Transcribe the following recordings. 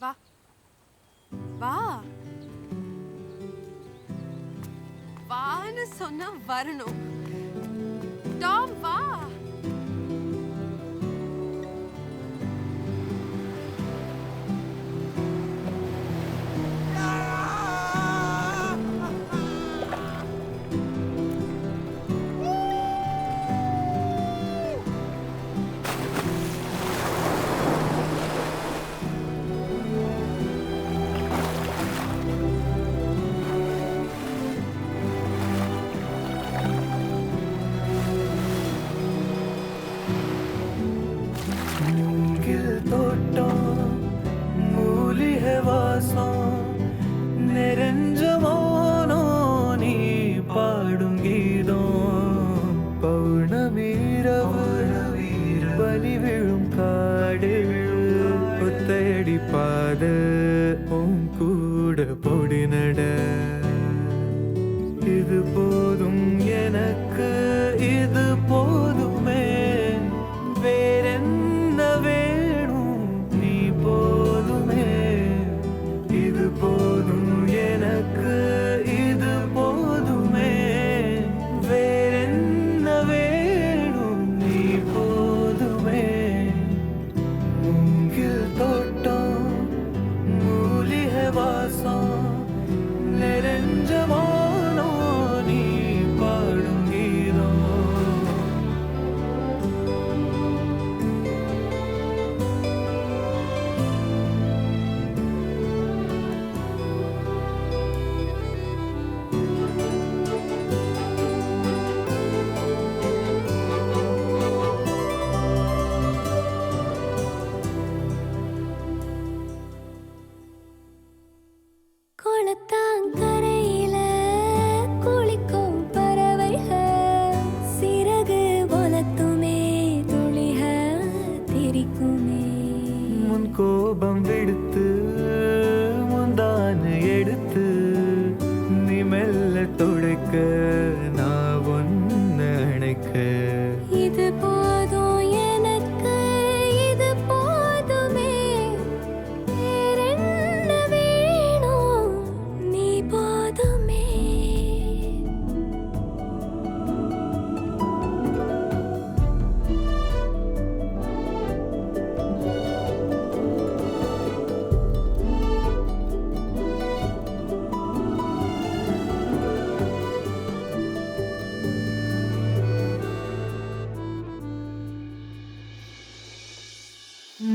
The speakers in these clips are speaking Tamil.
வா வா வான்னு சொன்னா வரணும். டாம் வா. பாத உன் கூட பொடி நட இது போதும் எனக்கு இது போதுமே வேறென்ன வேணும் நீ போதுமே இது போதும் எனக்கு இது போதுமே வேறென்ன வேணும் நீ போதுமே மூங்கில் தோட்டம் மூலிகை வாசம் நிறைஞ்ச வானம் நீ பாடும் கீதம் குளத்தாங்கரையில குளிக்கும் பறவைகள் சிறகு போலத்துமே துளிக திரிக்குமே முன் கோபம் விடுத்து முந்தான எடுத்து நீ மெல்ல துடைக்க நான் ஒன்னு அணைக்க இது போதும் எனக்கு இது போதுமே வேறென்ன வேணும் நீ போதுமே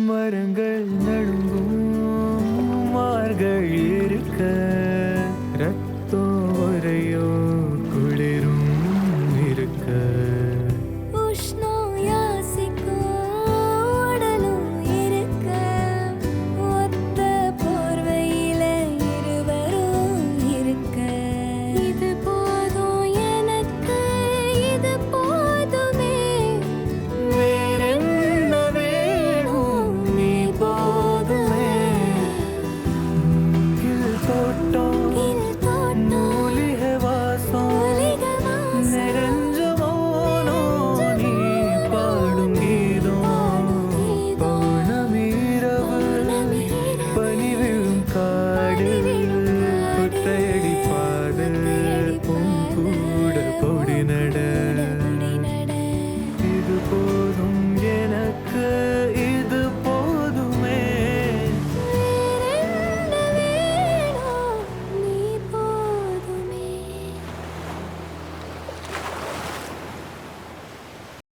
மரங்கள் நடுங்கும் மார்கள் இருக்க